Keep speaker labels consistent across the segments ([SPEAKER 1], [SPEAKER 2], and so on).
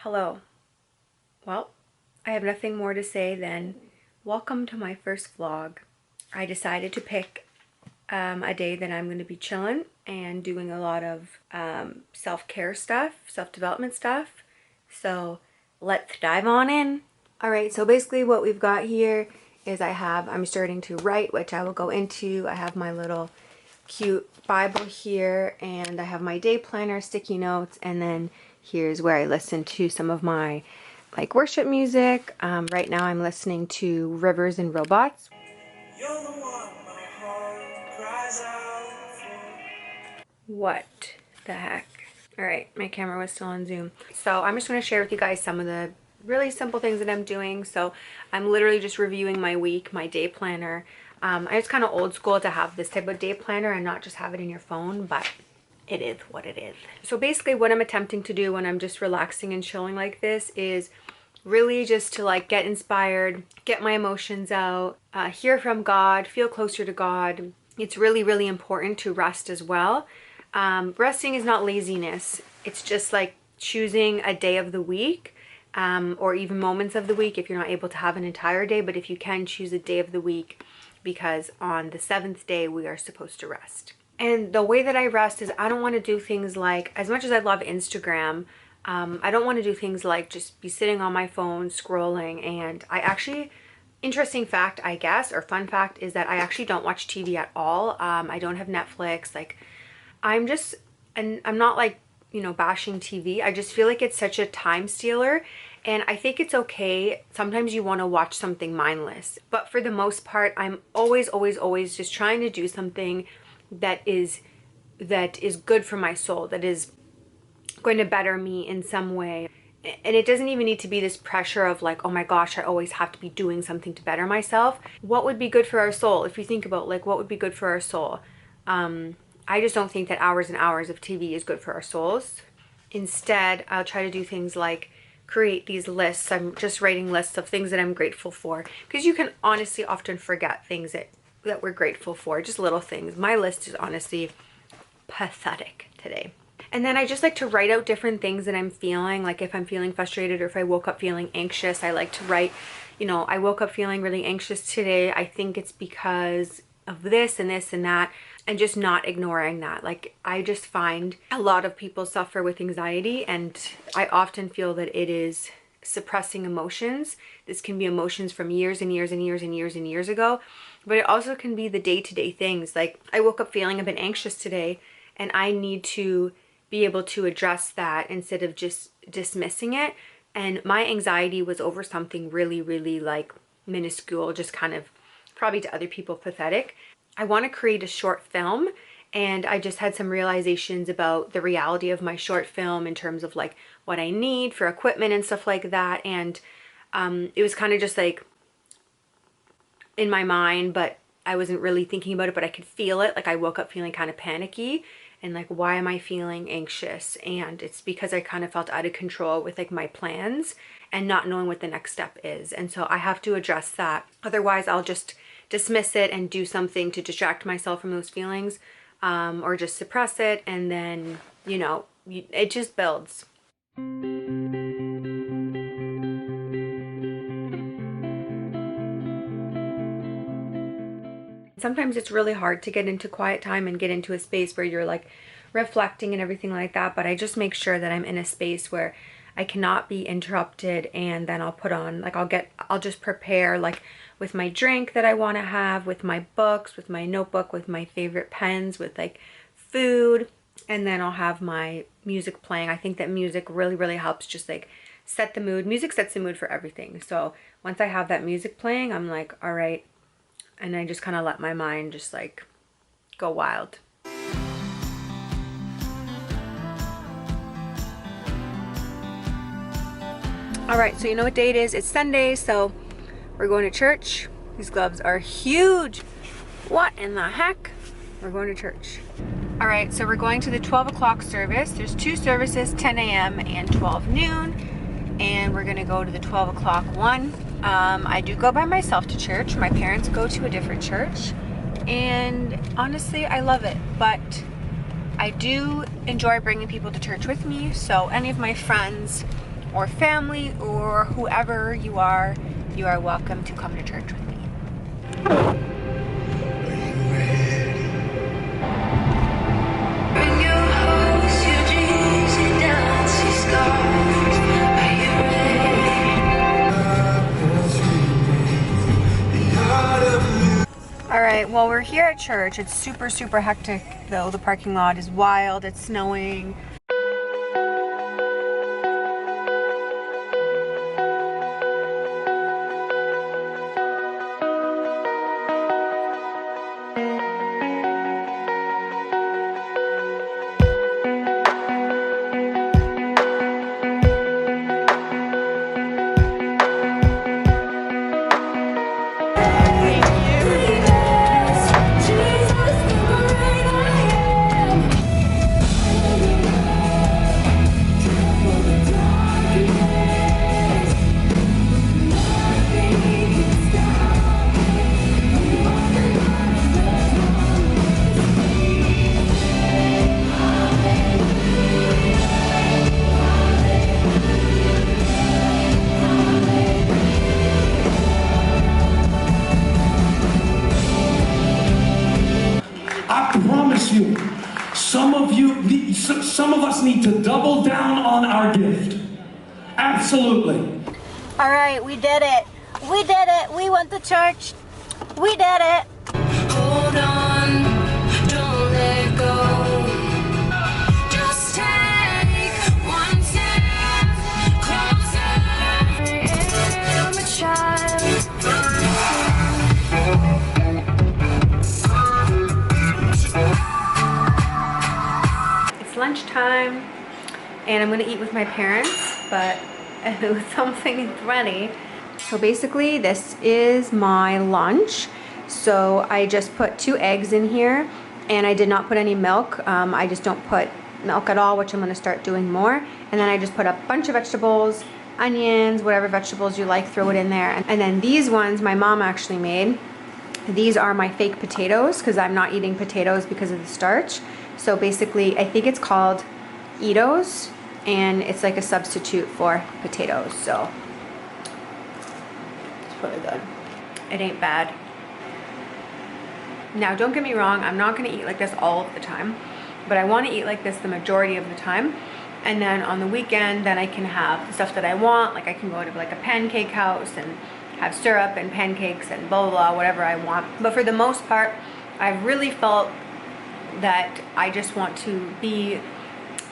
[SPEAKER 1] Hello. Well, I have nothing more to say than welcome to my first vlog. I decided to pick a day that I'm going to be chilling and doing a lot of self-care stuff, self-development stuff. So let's dive on in. Alright, so basically what we've got here is I'm starting to write, which I will go into. I have my little cute Bible here, and I have my day planner, sticky notes, and then here's where I listen to some of my worship music. Right now I'm listening to Rivers and Robots. You're the one my heart cries out for. What the heck? Alright, my camera was still on zoom. So I'm just going to share with you guys some of the really simple things that I'm doing. So I'm literally just reviewing my week, my day planner. It's kind of old school to have this type of day planner and not just have it in your phone, but it is what it is. So basically what I'm attempting to do when I'm just relaxing and chilling like this is really just to get inspired, get my emotions out, hear from God, feel closer to God. It's really, really important to rest as well. Resting is not laziness. It's just like choosing a day of the week, or even moments of the week if you're not able to have an entire day, but if you can, choose a day of the week, because on the 7th day we are supposed to rest. And the way that I rest is I don't want to do things like, as much as I love Instagram, I don't want to do things like just be sitting on my phone scrolling. And I actually, interesting fact I guess, or fun fact, is that I actually don't watch TV at all. I don't have Netflix. And I'm not bashing TV. I just feel like it's such a time stealer. And I think it's okay. Sometimes you want to watch something mindless. But for the most part, I'm always just trying to do something that is good for my soul, that is going to better me in some way. And it doesn't even need to be this pressure of oh my gosh, I always have to be doing something to better myself. What would be good for our soul? If you think about what would be good for our soul, I just don't think that hours and hours of TV is good for our souls. Instead, I'll try to do things like create these lists. I'm just writing lists of things that I'm grateful for, because you can honestly often forget things that we're grateful for, just little things. My list is honestly pathetic today. And then I just like to write out different things that I'm feeling, like if I'm feeling frustrated or if I woke up feeling anxious. I like to write, I woke up feeling really anxious today. I think it's because of this and this and that, and just not ignoring that. I just find a lot of people suffer with anxiety, and I often feel that it is suppressing emotions. This can be emotions from years and years and years and years and years ago, but it also can be the day-to-day things. I woke up feeling a bit anxious today, and I need to be able to address that instead of just dismissing it. And my anxiety was over something really, really minuscule, just kind of probably to other people pathetic. I want to create a short film, and I just had some realizations about the reality of my short film in terms of what I need for equipment and stuff like that. And it was kind of just in my mind, but I wasn't really thinking about it, but I could feel it. I woke up feeling kind of panicky, and why am I feeling anxious? And it's because I kind of felt out of control with my plans and not knowing what the next step is. And so I have to address that. Otherwise I'll just dismiss it and do something to distract myself from those feelings, or just suppress it, and then it just builds. Sometimes it's really hard to get into quiet time and get into a space where you're reflecting and everything like that, but I just make sure that I'm in a space where I cannot be interrupted. And then I'll put on I'll just prepare with my drink that I want to have, with my books, with my notebook, with my favorite pens, with food, and then I'll have my music playing. I think that music really, really helps just set the mood. Music sets the mood for everything. So once I have that music playing, I'm all right. And I just kind of let my mind just go wild. All right, so you know what day it is? It's Sunday, so we're going to church. These gloves are huge. What in the heck? We're going to church. All right, so we're going to the 12 o'clock service. There's 2 services, 10 a.m. and 12 noon. And we're gonna go to the 12 o'clock one. I do go by myself to church. My parents go to a different church. And honestly, I love it. But I do enjoy bringing people to church with me. So any of my friends or family or whoever you are welcome to come to church with me. Alright, well, we're here at church. It's super hectic though. The parking lot is wild. It's snowing.
[SPEAKER 2] Some of us need to double down on our gift. Absolutely.
[SPEAKER 1] All right, we did it. We did it. We went to church. We did it.
[SPEAKER 3] Hold on, don't let go. Just take one step closer. I'm a child.
[SPEAKER 1] Lunchtime and I'm gonna eat with my parents, but something is ready. So basically this is my lunch. So I just put 2 eggs in here and I did not put any milk. I just don't put milk at all, which I'm gonna start doing more. And then I just put a bunch of vegetables, onions, whatever vegetables you like, throw it in there. And then these ones my mom actually made. These are my fake potatoes because I'm not eating potatoes because of the starch. So basically, I think it's called Eatos, and it's like a substitute for potatoes. So it's really good. It ain't bad. Now, don't get me wrong, I'm not gonna eat like this all of the time, but I wanna eat like this the majority of the time. And then on the weekend, then I can have the stuff that I want. Like I can go to like a pancake house and have syrup and pancakes and blah, blah, blah, whatever I want. But for the most part, I've really felt that I just want to be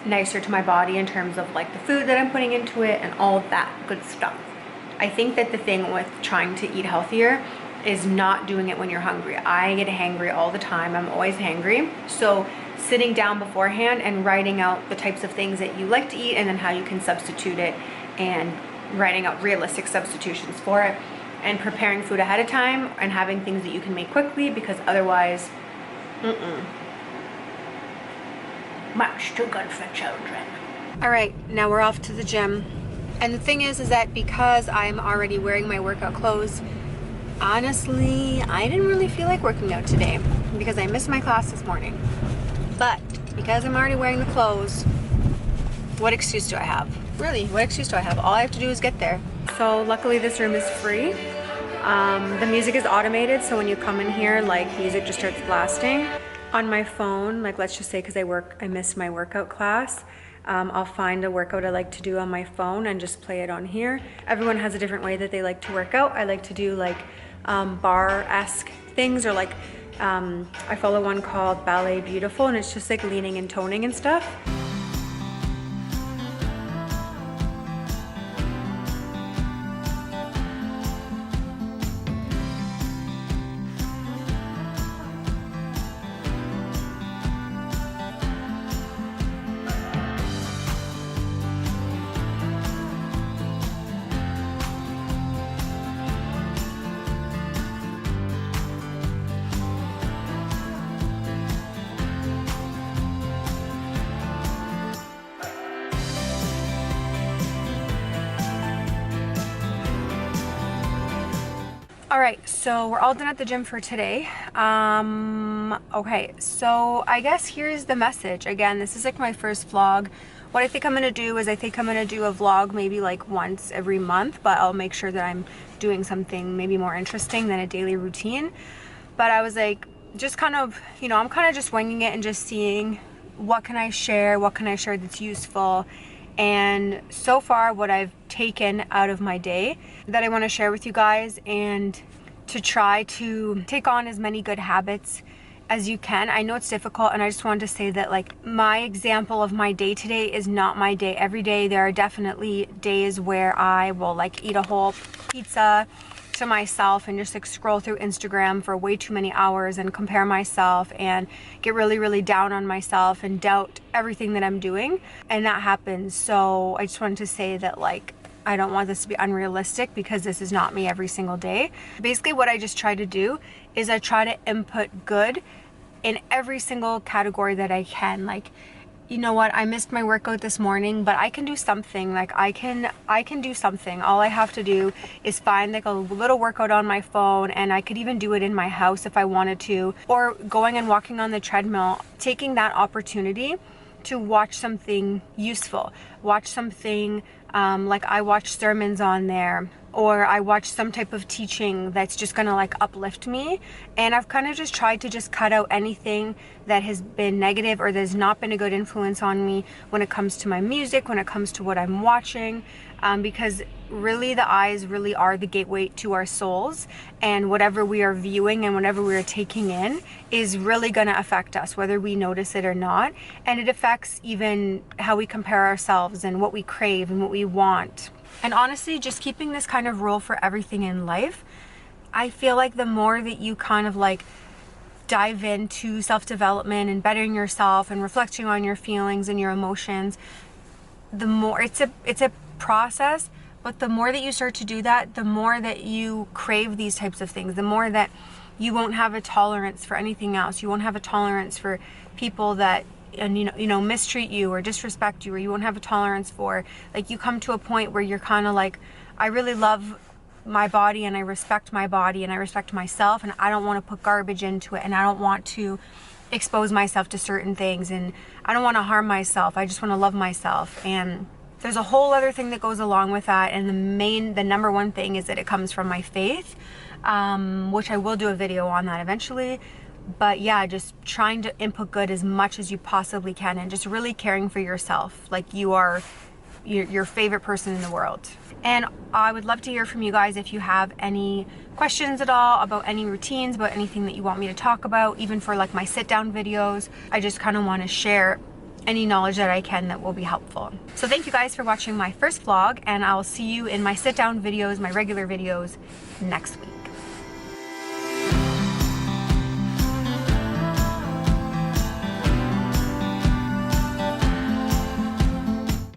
[SPEAKER 1] nicer to my body in terms of like the food that I'm putting into it and all of that good stuff. I think that the thing with trying to eat healthier is not doing it when you're hungry. I get hangry all the time. I'm always hangry. So sitting down beforehand and writing out the types of things that you like to eat and then how you can substitute it, and writing out realistic substitutions for it, and preparing food ahead of time and having things that you can make quickly, because otherwise, much too good for children. All right, now we're off to the gym. And the thing is that because I'm already wearing my workout clothes, honestly, I didn't really feel like working out today because I missed my class this morning. But because I'm already wearing the clothes, what excuse do I have? Really, what excuse do I have? All I have to do is get there. So luckily this room is free. The music is automated, so when you come in here, like music just starts blasting. On my phone, like let's just say because I missed my workout class, I'll find a workout I like to do on my phone and just play it on here. Everyone has a different way that they like to work out. I like to do like bar-esque things, or like I follow one called Ballet Beautiful, and it's just like leaning and toning and stuff. All right, so we're all done at the gym for today. Okay, so I guess here's the message. Again, this is like my first vlog what I think I'm gonna do is I think I'm gonna do a vlog maybe like once every month, but I'll make sure that I'm doing something maybe more interesting than a daily routine. But I was like, just kind of, you know, I'm kind of just winging it and just seeing what can I share that's useful. And so far what I've taken out of my day that I want to share with you guys, and to try to take on as many good habits as you can. I know it's difficult, and I just wanted to say that like my example of my day today is not my day every day. There are definitely days where I will like eat a whole pizza to myself and just like scroll through Instagram for way too many hours and compare myself and get really down on myself and doubt everything that I'm doing, and that happens. So I just wanted to say that like I don't want this to be unrealistic, because this is not me every single day. Basically what I just try to do is I try to input good in every single category that I can. Like, you know what, I missed my workout this morning, but I can do something. Like I can do something. All I have to do is find like a little workout on my phone, and I could even do it in my house if I wanted to, or going and walking on the treadmill, taking that opportunity to watch something useful, watch something like I watch sermons on there, or I watch some type of teaching that's just gonna like uplift me. And I've kind of just tried to just cut out anything that has been negative or that's not been a good influence on me when it comes to my music, when it comes to what I'm watching, because really the eyes really are the gateway to our souls, and whatever we are viewing and whatever we are taking in is really going to affect us whether we notice it or not. And it affects even how we compare ourselves and what we crave and what we want. And honestly, just keeping this kind of rule for everything in life, I feel like the more that you kind of like dive into self-development and bettering yourself and reflecting on your feelings and your emotions, the more it's a process, but the more that you start to do that, the more that you crave these types of things, the more that you won't have a tolerance for anything else. You won't have a tolerance for people that mistreat you or disrespect you, or you won't have a tolerance for, like, you come to a point where you're kind of like, I really love my body and I respect my body and I respect myself, and I don't want to put garbage into it, and I don't want to expose myself to certain things, and I don't want to harm myself. I just want to love myself. And there's a whole other thing that goes along with that, and the number one thing is that it comes from my faith, which I will do a video on that eventually. But yeah, just trying to input good as much as you possibly can, and just really caring for yourself like you are your favorite person in the world. And I would love to hear from you guys if you have any questions at all about any routines, about anything that you want me to talk about, even for like my sit down videos. I just kind of want to share any knowledge that I can that will be helpful. So thank you guys for watching my first vlog, and I'll see you in my sit down videos, my regular videos next week.